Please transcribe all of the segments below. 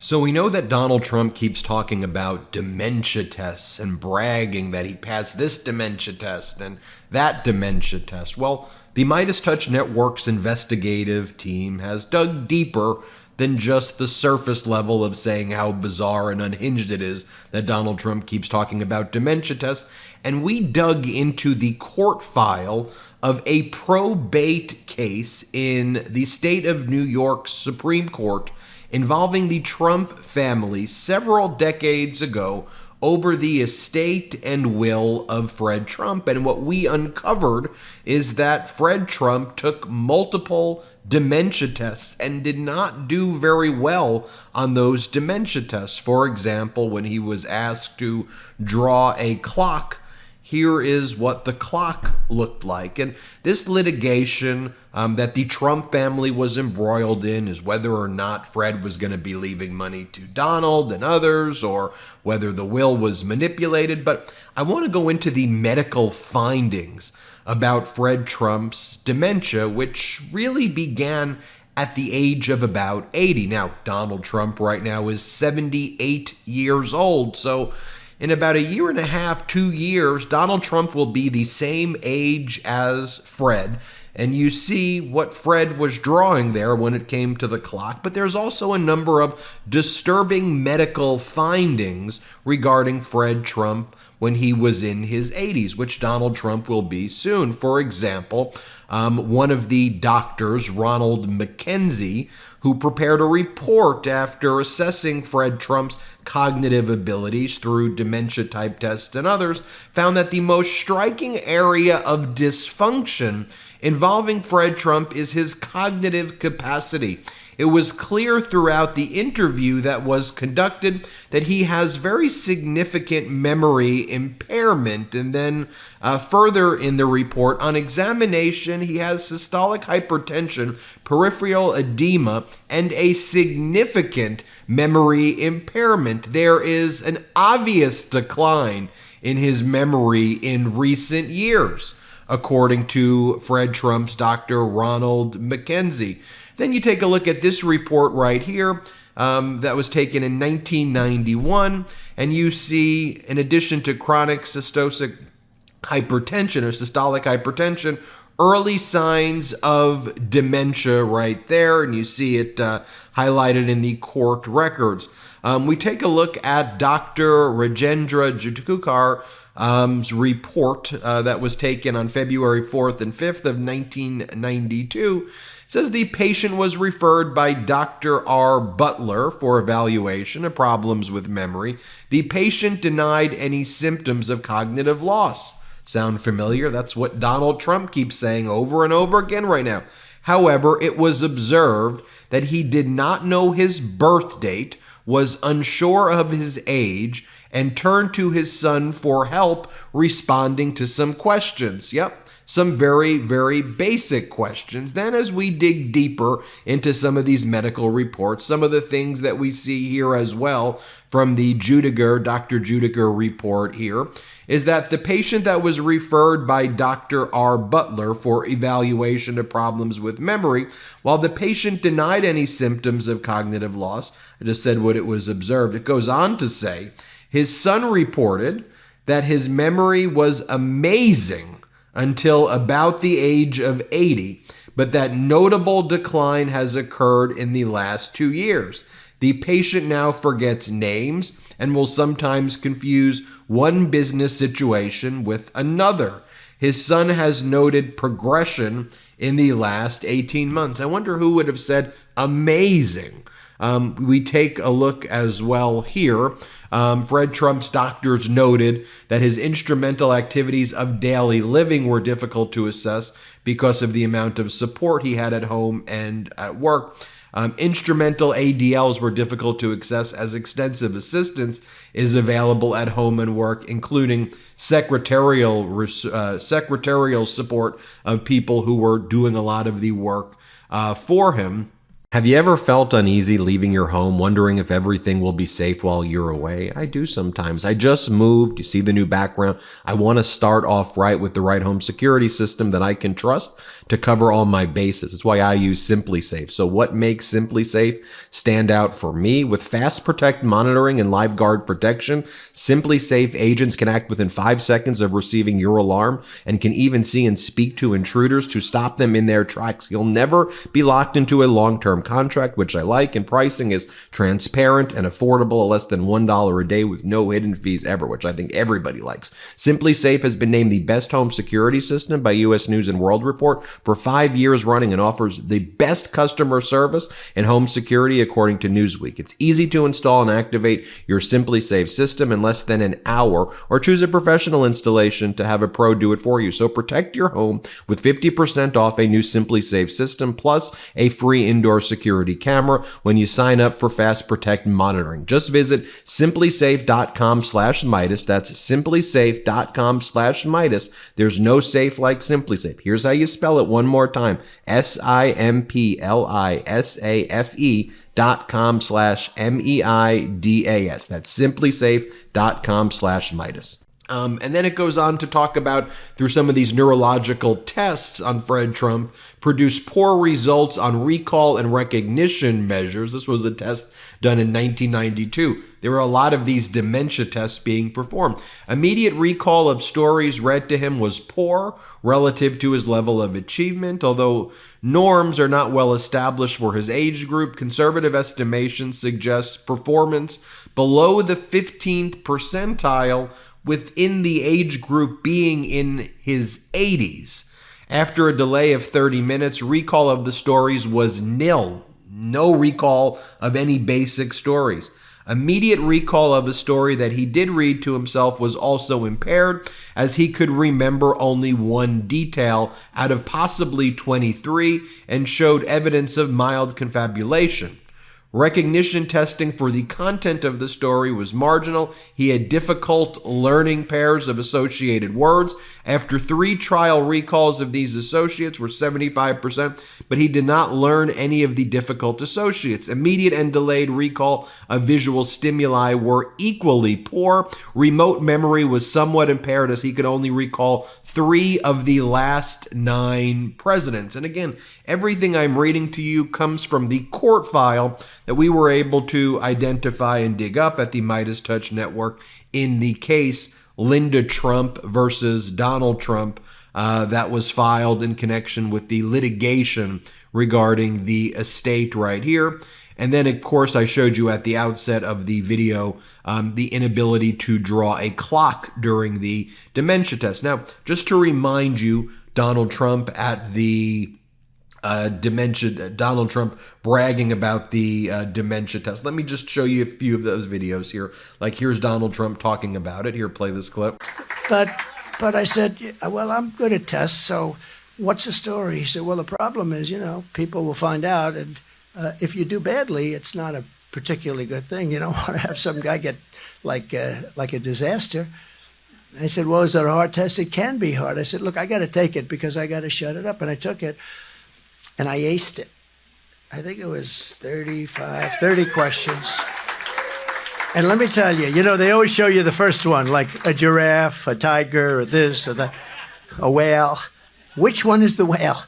So we know that Donald Trump keeps talking about dementia tests and bragging that he passed this dementia test and that dementia test. Well, the MeidasTouch Network's investigative team has dug deeper than just the surface level of saying how bizarre and unhinged it is that Donald Trump keeps talking about dementia tests. And we dug into the court file of a probate case in the state of New York's Supreme Court involving the Trump family several decades ago over the estate and will of Fred Trump. And what we uncovered is that Fred Trump took multiple dementia tests and did not do very well on those dementia tests. For example, when he was asked to draw a clock, here is what the clock looked like. And this litigation that the Trump family was embroiled in is whether or not Fred was going to be leaving money to Donald and others, or whether the will was manipulated. But I want to go into the medical findings about Fred Trump's dementia, which really began at the age of about 80. Now, Donald Trump right now is 78 years old, so in about a year and a half, 2 years, Donald Trump will be the same age as Fred. And you see what Fred was drawing there when it came to the clock. But there's also a number of disturbing medical findings regarding Fred Trump when he was in his 80s, which Donald Trump will be soon. For example, one of the doctors, Ronald McKenzie, who prepared a report after assessing Fred Trump's cognitive abilities through dementia-type tests and others, found that the most striking area of dysfunction involving Fred Trump is his cognitive capacity. It was clear throughout the interview that was conducted that he has very significant memory impairment. And then further in the report, on examination, he has systolic hypertension, peripheral edema, and a significant memory impairment. There is an obvious decline in his memory in recent years, according to Fred Trump's Dr. Ronald McKenzie. Then you take a look at this report right here that was taken in 1991, and you see, in addition to chronic systolic hypertension, early signs of dementia right there, and you see it highlighted in the court records. We take a look at Dr. Rajendra Judhukar's report that was taken on February 4th and 5th of 1992. It says the patient was referred by Dr. R. Butler for evaluation of problems with memory. The patient denied any symptoms of cognitive loss. Sound familiar? That's what Donald Trump keeps saying over and over again right now. However, it was observed that he did not know his birth date, was unsure of his age, and turned to his son for help responding to some questions. Yep, some very, very basic questions. Then as we dig deeper into some of these medical reports, some of the things that we see here as well from the Dr. Judhakar report here, is that the patient that was referred by Dr. R. Butler for evaluation of problems with memory, while the patient denied any symptoms of cognitive loss, I just said what it was observed, it goes on to say, his son reported that his memory was amazing until about the age of 80, but that notable decline has occurred in the last 2 years. The patient now forgets names and will sometimes confuse one business situation with another. His son has noted progression in the last 18 months. I wonder who would have said amazing. We take a look as well here. Fred Trump's doctors noted that his instrumental activities of daily living were difficult to assess because of the amount of support he had at home and at work. Instrumental ADLs were difficult to access as extensive assistance is available at home and work, including secretarial support of people who were doing a lot of the work for him. Have you ever felt uneasy leaving your home, wondering if everything will be safe while you're away? I do sometimes. I just moved. You see the new background. I want to start off right with the right home security system that I can trust to cover all my bases. It's why I use SimpliSafe. So what makes SimpliSafe stand out for me? With Fast Protect monitoring and LiveGuard protection, SimpliSafe agents can act within 5 seconds of receiving your alarm and can even see and speak to intruders to stop them in their tracks. You'll never be locked into a long-term contract, which I like, and pricing is transparent and affordable at less than $1 a day with no hidden fees ever, which I think everybody likes. SimpliSafe has been named the best home security system by U.S. News and World Report for 5 years running and offers the best customer service in home security according to Newsweek. It's easy to install and activate your SimpliSafe system in less than an hour, or choose a professional installation to have a pro do it for you. So protect your home with 50% off a new SimpliSafe system plus a free indoor security camera when you sign up for Fast Protect monitoring. Just visit simplysafe.com/Meidas. That's simplysafe.com/Meidas. There's no safe like SimpliSafe. Here's how you spell it one more time. simplysafe.com/MEIDAS. That's simplysafe.com/Meidas. And then it goes on to talk about, through some of these neurological tests on Fred Trump, produced poor results on recall and recognition measures. This was a test done in 1992. There were a lot of these dementia tests being performed. Immediate recall of stories read to him was poor relative to his level of achievement. Although norms are not well established for his age group, conservative estimation suggests performance below the 15th percentile, within the age group being in his 80s. After a delay of 30 minutes, recall of the stories was nil. No recall of any basic stories. Immediate recall of a story that he did read to himself was also impaired, as he could remember only one detail out of possibly 23 and showed evidence of mild confabulation. Recognition testing for the content of the story was marginal. He had difficult learning pairs of associated words. After 3 trial recalls of these associates were 75%, but he did not learn any of the difficult associates. Immediate and delayed recall of visual stimuli were equally poor. Remote memory was somewhat impaired, as he could only recall 3 of the last 9 presidents. And again, everything I'm reading to you comes from the court file that we were able to identify and dig up at the MeidasTouch Network in the case Linda Trump versus Donald Trump that was filed in connection with the litigation regarding the estate right here. And then, of course, I showed you at the outset of the video the inability to draw a clock during the dementia test. Now, just to remind you, Donald Trump at the dementia, Donald Trump bragging about the dementia test. Let me just show you a few of those videos here. Like, here's Donald Trump talking about it. Here, play this clip. But I said, well, I'm good at tests, so what's the story? He said, well, the problem is, people will find out, and if you do badly, it's not a particularly good thing. You don't want to have some guy get like a disaster. I said, well, is it a hard test? It can be hard. I said, look, I got to take it because I got to shut it up. And I took it, and I aced it. I think it was 30 questions. And let me tell you, they always show you the first one, like a giraffe, a tiger, or this, or that, a whale. Which one is the whale?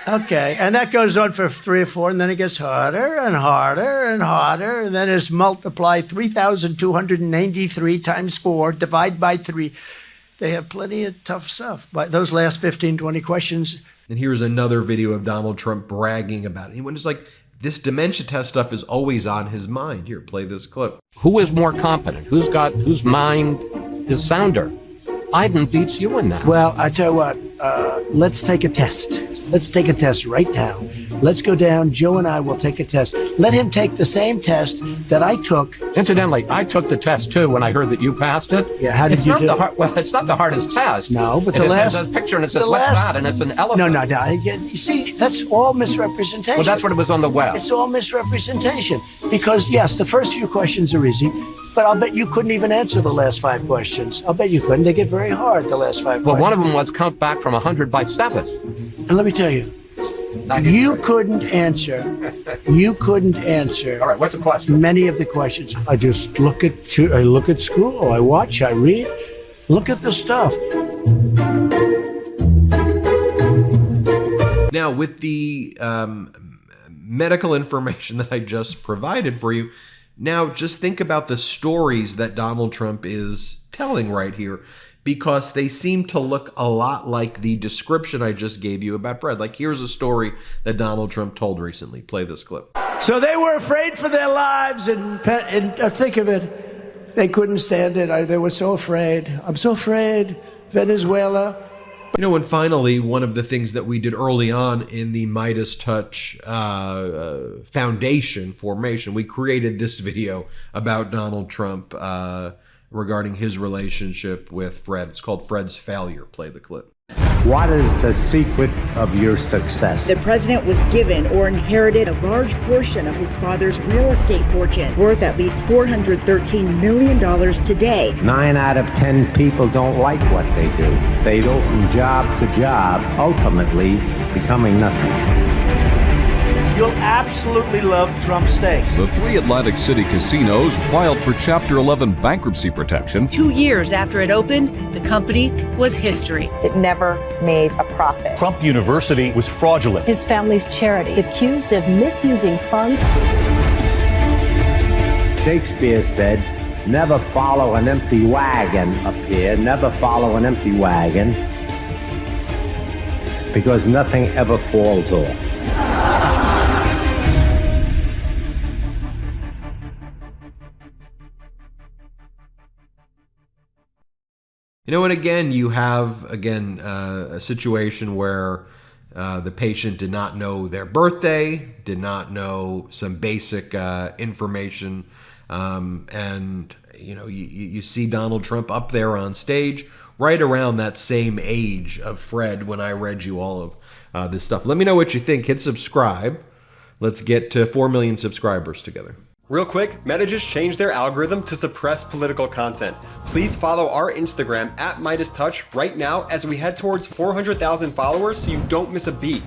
Okay, and that goes on for 3 or 4, and then it gets harder and harder and harder, and then it's multiply 3,293 times 4, divide by 3. They have plenty of tough stuff. But those last 15, 20 questions. And here's another video of Donald Trump bragging about it. He went just like, this dementia test stuff is always on his mind. Here, play this clip. Who is more competent? Whose mind is sounder? Biden beats you in that. Well, I tell you what, let's take a test. Let's take a test right now. Let's go down. Joe and I will take a test. Let him take the same test that I took. Incidentally, I took the test too when I heard that you passed it. Yeah, how did you do it? Well, it's not the hardest test. No, but there's a picture and it says, what's that? And it's an elephant. No. You see, that's all misrepresentation. Well, that's what it was on the web. It's all misrepresentation. Because, yes, the first few questions are easy, but I'll bet you couldn't even answer the last 5 questions. I'll bet you couldn't. They get very hard, the last 5 questions. Well, one of them was count back from 100 by 7. And let me tell you, you couldn't answer. All right, what's the question? Many of the questions. I just look at school. I watch. I read. Look at the stuff. Now, with the medical information that I just provided for you, now just think about the stories that Donald Trump is telling right here, because they seem to look a lot like the description I just gave you about Fred. Like, here's a story that Donald Trump told recently. Play this clip. So they were afraid for their lives, and think of it, they couldn't stand it. They were so afraid. I'm so afraid. Venezuela. You know, and finally, one of the things that we did early on in the MeidasTouch foundation formation, we created this video about Donald Trump regarding his relationship with Fred. It's called Fred's Failure. Play the clip. What is the secret of your success? The president was given or inherited a large portion of his father's real estate fortune, worth at least $413 million today. 9 out of 10 people don't like what they do. They go from job to job, ultimately becoming nothing. You'll absolutely love Trump steaks. The 3 Atlantic City casinos filed for Chapter 11 bankruptcy protection. 2 years after it opened, the company was history. It never made a profit. Trump University was fraudulent. His family's charity, accused of misusing funds. Shakespeare said, never follow an empty wagon up here, never follow an empty wagon, because nothing ever falls off. You know, and again, you have, a situation where the patient did not know their birthday, did not know some basic information, and, you see Donald Trump up there on stage right around that same age of Fred when I read you all of this stuff. Let me know what you think. Hit subscribe. Let's get to 4 million subscribers together. Real quick, Meta just changed their algorithm to suppress political content. Please follow our Instagram @MeidasTouch right now as we head towards 400,000 followers so you don't miss a beat.